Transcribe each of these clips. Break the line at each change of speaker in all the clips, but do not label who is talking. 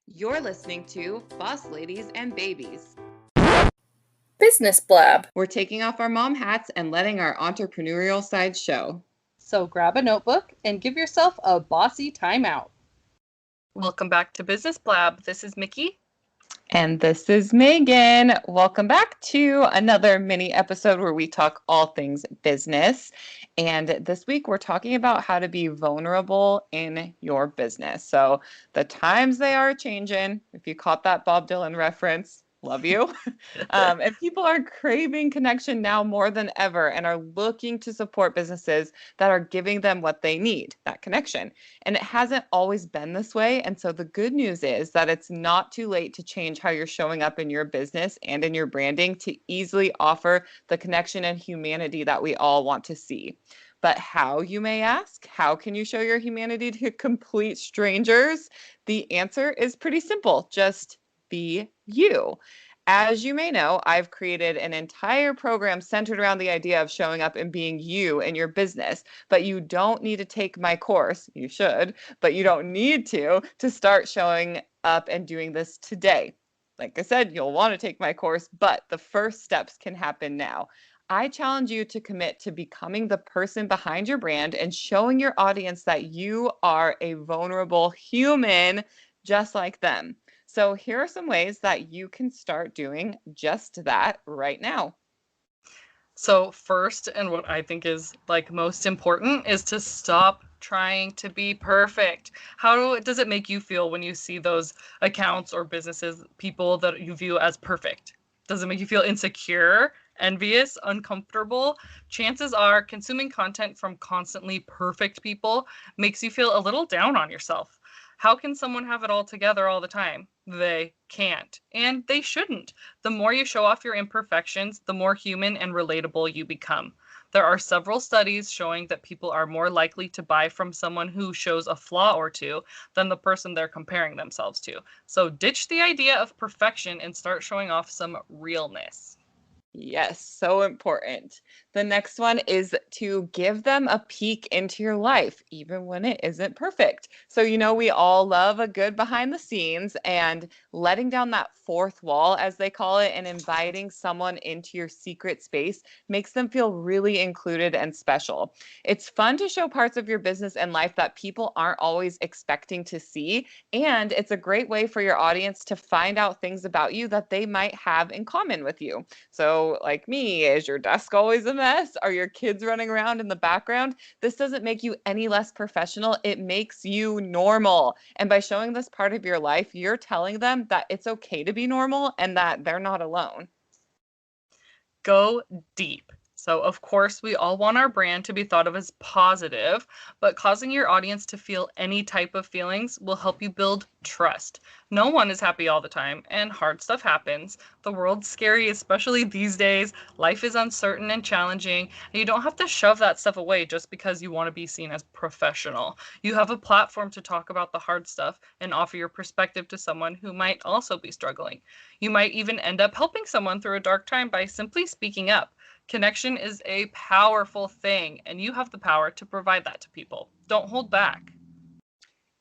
You're listening to Boss Ladies and Babies.
Business Blab.
We're taking off our mom hats and letting our entrepreneurial side show.
So grab a notebook and give yourself a bossy timeout. Welcome back to Business Blab. This is Mickey.
And this is Megan. Welcome back to another mini episode where we talk all things business. And this week we're talking about how to be vulnerable in your business. So the times they are changing. If you caught that Bob Dylan reference, love you. And people are craving connection now more than ever and are looking to support businesses that are giving them what they need, that connection. And it hasn't always been this way. And so the good news is that it's not too late to change how you're showing up in your business and in your branding to easily offer the connection and humanity that we all want to see. But how, you may ask? How can you show your humanity to complete strangers? The answer is pretty simple. Just be you. As you may know, I've created an entire program centered around the idea of showing up and being you in your business. But you don't need to take my course. You should, but you don't need to start showing up and doing this today. Like I said, you'll want to take my course, but the first steps can happen now. I challenge you to commit to becoming the person behind your brand and showing your audience that you are a vulnerable human just like them. So here are some ways that you can start doing just that right now.
So first, and what I think is most important, is to stop trying to be perfect. How does it make you feel when you see those accounts or businesses, people that you view as perfect? Does it make you feel insecure, envious, uncomfortable? Chances are consuming content from constantly perfect people makes you feel a little down on yourself. How can someone have it all together all the time? They can't, and they shouldn't. The more you show off your imperfections, the more human and relatable you become. There are several studies showing that people are more likely to buy from someone who shows a flaw or two than the person they're comparing themselves to. So ditch the idea of perfection and start showing off some realness.
Yes, so important. The next one is to give them a peek into your life, even when it isn't perfect. So, we all love a good behind the scenes, and letting down that fourth wall, as they call it, and inviting someone into your secret space makes them feel really included and special. It's fun to show parts of your business and life that people aren't always expecting to see. And it's a great way for your audience to find out things about you that they might have in common with you. So, like me, is your desk always a mess? Are your kids running around in the background? This doesn't make you any less professional. It makes you normal. And by showing this part of your life, you're telling them that it's okay to be normal and that they're not alone.
Go deep. So, of course, we all want our brand to be thought of as positive, but causing your audience to feel any type of feelings will help you build trust. No one is happy all the time, and hard stuff happens. The world's scary, especially these days. Life is uncertain and challenging, and you don't have to shove that stuff away just because you want to be seen as professional. You have a platform to talk about the hard stuff and offer your perspective to someone who might also be struggling. You might even end up helping someone through a dark time by simply speaking up. Connection is a powerful thing, and you have the power to provide that to people. Don't hold back.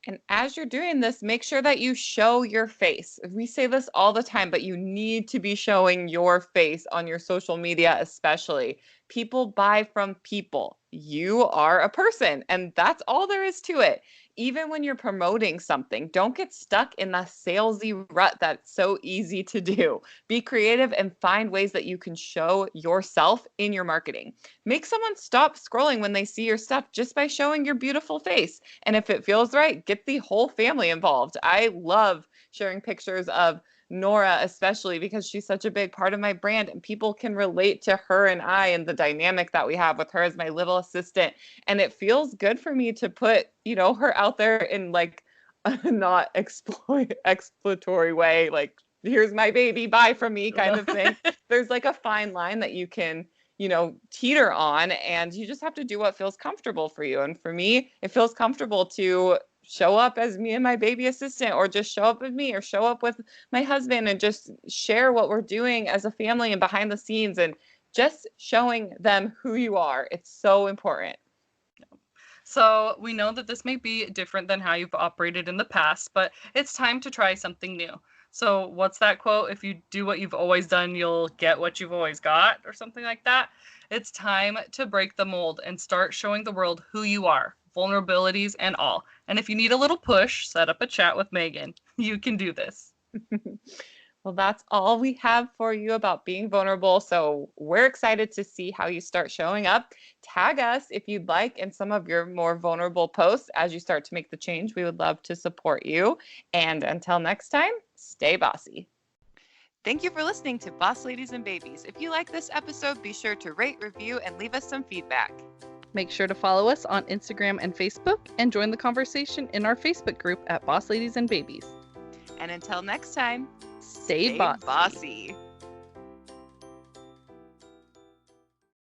And as you're doing this, make sure that you show your face. We say this all the time, but you need to be showing your face on your social media, especially. People buy from people. You are a person, and that's all there is to it. Even when you're promoting something, don't get stuck in the salesy rut that's so easy to do. Be creative and find ways that you can show yourself in your marketing. Make someone stop scrolling when they see your stuff just by showing your beautiful face. And if it feels right, get the whole family involved. I love sharing pictures of Nora, especially because she's such a big part of my brand, and people can relate to her and I and the dynamic that we have with her as my little assistant. And it feels good for me to put, her out there in like a not exploratory way, like, here's my baby, buy from me kind of thing. There's like a fine line that you can teeter on, and you just have to do what feels comfortable for you. And for me, it feels comfortable to show up as me and my baby assistant, or just show up with me, or show up with my husband and just share what we're doing as a family and behind the scenes, and just showing them who you are. It's so important.
So we know that this may be different than how you've operated in the past, but it's time to try something new. So what's that quote? If you do what you've always done, you'll get what you've always got, or something like that. It's time to break the mold and start showing the world who you are, vulnerabilities and all. And if you need a little push, set up a chat with Megan. You can do this.
Well, that's all we have for you about being vulnerable. So we're excited to see how you start showing up. Tag us if you'd like in some of your more vulnerable posts as you start to make the change. We would love to support you. And until next time, stay bossy. Thank you for listening to Boss Ladies and Babies. If you like this episode, be sure to rate, review, and leave us some feedback.
Make sure to follow us on Instagram and Facebook and join the conversation in our Facebook group at Boss Ladies and Babies.
And until next time,
Stay
bossy.